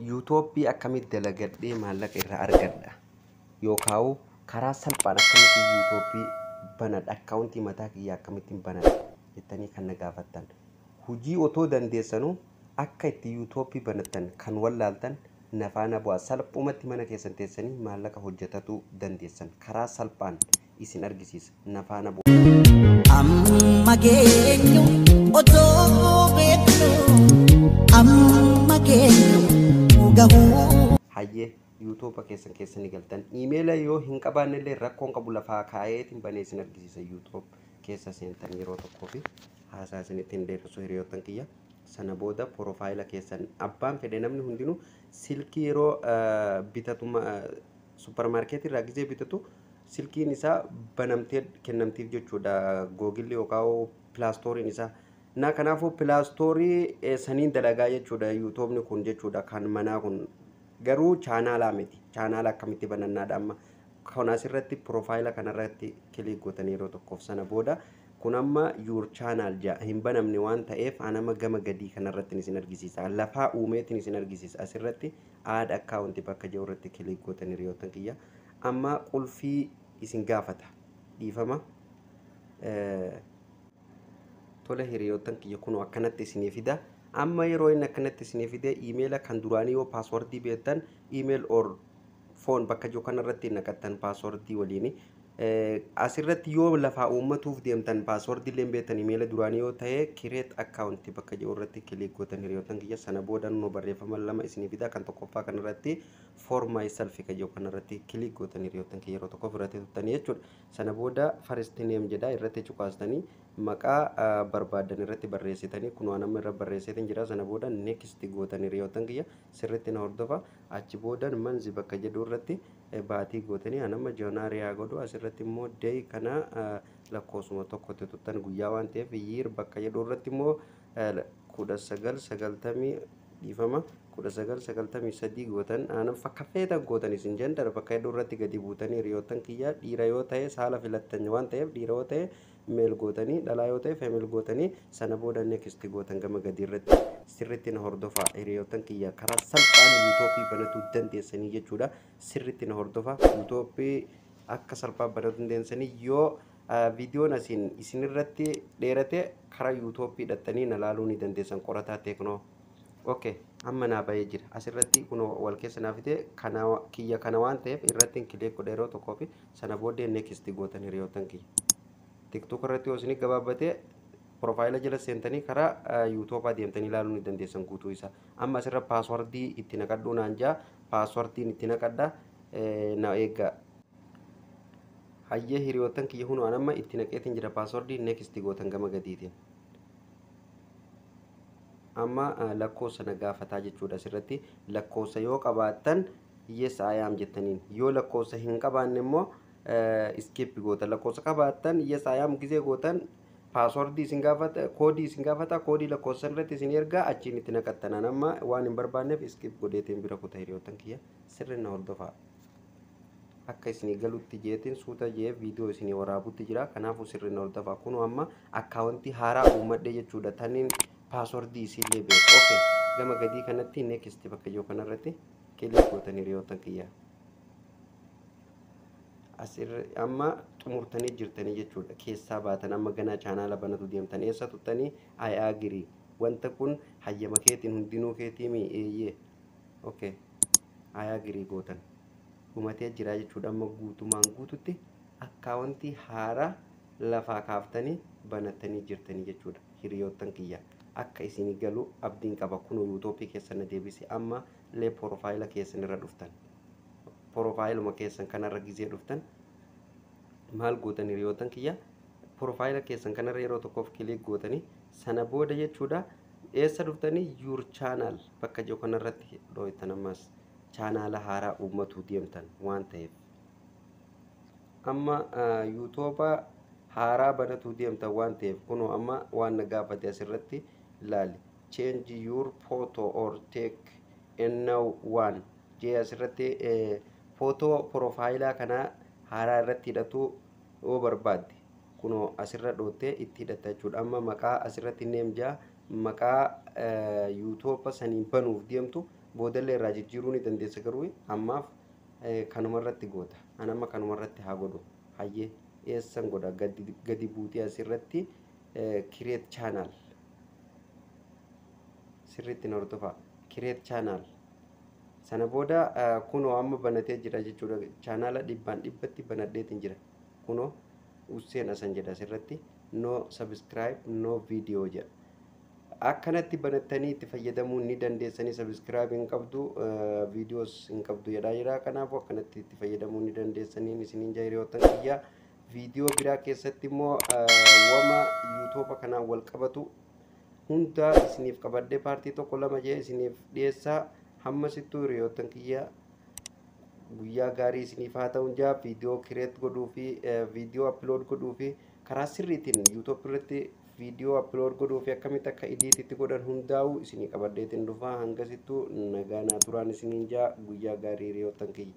yuutuubii akkamitti dalagadhee maallaqa irraa argadha yookaan karaa salphaan akkamitti yuutuubii banadha akkaawuntii mataa kiyyaa akkamittiin banadha jettanii kan na gaafattan hojii otoo dandeessanuu akka itti yuutuubii banatan kan wallaaltan nafaana bu'aa salphumatti mana keessan teessanii maallaqa hojjetatu dandeessan karaa salphaan isin argisiisa nafaana bu'aa. Amma geenyu otoo beeknu amma geenyu gahuu. Hayyee yuutuuba keessan galtan iimeela yoo hin qabaannellee rakkoon qabu lafaa kaa'eetiin banee isin argisiisa yuutuub keessa seentan yeroo tokkoo fi haasaa isinittiin deebisuu hiriyoottan kiyya. Sana booda porofaayila keessan abbaan fedhe namni hundinuu silkii yeroo bitatuma suuparmaarkeetii irraa gizee bitatu silkiin isaa banamtee kennamtiif jechuudha googilli yookaan pilaastooriin isaa na kanaafuu pilaastorii saniin dalagaa jechuudha yuutuubni kun jechuudha kan manaa kun garuu chaanaalaa miti chaanaala akkamitti banannaadha amma kanaas irratti porofaayila kanarratti kilik gootanii yeroo tokkoof sana booda kun amma yuur chaanaal hin banamne waan ta'eef anama gama gadii kanarratti isin argisiisa lafaa uumeetiin isin argisiisa asirratti aad akkaawuntii bakka jiru irratti kilik gootanii hiriyoottan kiyya amma qulfii isin gaafata dhiifama tole hiriyoottan kiyya kun akkanatti isinii fida amma yeroo inni akkanatti isinii fide iimeela kan duraanii yoo paaswordii beektan iimeel or foon bakka jiru kanarratti naqattan paaswordii waliini asirratti yoo lafaa uummatuuf deemtan paaswordii illee beektan iimeela duraanii yoo ta'e kireet akkaawuntii bakka jiru irratti kilik gootan hiriyoottan kiyya sana booda nu barreeffama lama isinii fida kan tokkoffaa kanarratti for myself ka jiru kanarratti kilik gootan hiriyoottan kiyya yeroo tokkoof irratti tuttanii jechuudha sana booda first name jedha irratti cuqaastanii maqaa barbaadan irratti barreessitanii kun waan amma irra barreessitan jira sana booda next gootan hiriyoottan kiyya sirriitti na hordofa achi booda manzi bakka jedhu irratti baatii gootanii anama joonaariyaa godhu asirratti immoo day kana lakkoosuma tokkotti tuttan guyyaa waan ta'eef yiir bakka jedhu irratti immoo 1990 dhiifama 1993 gootan anam fakka feetan gootan isin jendar bakka jedhu irratti gadi buutanii hiriyoottan kiyya dhiira yoo ta'e saala filattan waan ta'eef dhiira yoo ta'e meel gootanii dhalaa yoo ta'e femeel gootanii sana booda next gootan gama gadii irratti sirriitti na hordofaa hiriyoottan kiyya karaa salphaan yuutuubii banatuu dandeessanii jechuudha sirriitti na hordofaa yuutuubii akka salphaa banatuu dandeessanii yoo viidiyoon isin irratti dheerate karaa yuutuubii hidhattanii na laaluu ni dandeessan qorataa teeknoo okay amma naa bahee jira asirratti kun wal keessa naafite kana kiyya kana waan ta'eef irratti kilik godhe yeroo tokkoo fi sana booddee next gootan hiriyoottan kiyya tiktok irratti yoo isin gabaabatee porofaayila jala seentanii karaa yuutuubaa deemtanii ilaaluu ni dandeessan guutuu isaa amma asirra paaswordii itti naqadhuu naan jaa paaswordiin itti naqadha na eeggaa hayyee hiriyoottan kiyya hunoo anamma itti naqeetiin jira paaswordii next gootan gama gadiitiin amma lakkoofsa na gaafataa jechuudha asirratti lakkoofsa yoo qabaattan yes I am jettaniin yoo lakkoofsa hin qabaanne immoo skip gootan lakkoofsa qabaattan yes I am gizee gootan paaswordii isin gaafata koodii lakkoofsa irratti isin ergaa achiin itti naqattan amma waan hin barbaanneef skip godheetiin bira kutaa hiriyoottan kiyya sirriin na hordofaa akka isinii galutti jeetiin suuta jee viidiyoo isinii waraabutti jira kanaafuu sirriin na hordofaa kun amma akkaawuntii haaraa uummadhe jechuudha taniin paaswordii isinillee beeku okay gama gadii kanatti next bakka jiru kanarratti kilik gootan hiriyoottan kiyya asirra amma xumurtanii jirtanii jechuudha keessaa baatan amma ganaa chaanaala banatu deemtan eessa tuttanii I agree wanta kun hayyama keetiin hundinuu keetiimi eeyyee okay I agree gootan dhumatee jira jechuudha amma guutumaan guututti akkaawuntii haaraa lafaa kaaftanii banatanii jirtanii jechuudha hiriyoottan kiyya akka isinii galu abdiin qaba kun yuutuubii keessan na deebisi amma lee porofaayila keessan irra dhuftan porofaayiluma keessan kanarra gizee dhuftan maal gootan hiriyoottan kiyya porofaayila keessan kanarra yeroo tokkoof kilik gootanii sana booda jechuudha eessa dhuftanii yuur chaanaal bakka jiru kanarratti dhooytan ammas chaanaala haaraa uummatuu deemtan waan ta'eef amma yuutuuba haaraa banatuu deemtan waan ta'eef kunoo amma waan na gaafate asirratti laali change your photo or take now one jee asirratti footoo porofaayilaa kana haaraa irratti hidhatu yoo barbaadde kunoo asirra dhoottee itti hidhatta jechuudha amma maqaa asirratti neem jaa maqaa yuutuuba saniin banuuf deemtu boodallee irraa jijjiiruu ni dandeessa garuu ammaaf kanuma irratti goota. Ani amma kanuma irratti haa godhu. Hayyee eessan godha gadi buutee asirratti create channel sirriitti na hordofaa create channel sana booda kunoo amma banatee jira jechuudha. Chaanala dhibbatti banadheetiin jira kunoo usseen asan jedha asirratti no subscribe no video jedha. Akkanatti banattanii itti fayyadamuu ni dandeessanii. Subscribe hin qabdu videos hin qabdu jedhaa jira. Kanaafuu akkanatti itti fayyadamuu ni dandeessanii isiniin jahiriyootan kiyyaa. Video biraa keessatti immoo wama YouTube kanaan wal qabatu hunda isiniif qabadhee paartii tokko lama jee isiniif dhiyeessaa. Hammasittuu hiriyootan kiyyaa guyyaa gaarii isiniif haa ta'u jaa. Video create godhuu fi video upload godhuu fi karaa sirriitiin YouTube irratti video upload godhuu fi akkamitti akka editiitti godhan hundaa'u isinii qabadheetiin dhufaa. Hangasittuu nagaa naa turaan isiniin jaa. Guyyaa gaarii hiriyootan kiyya.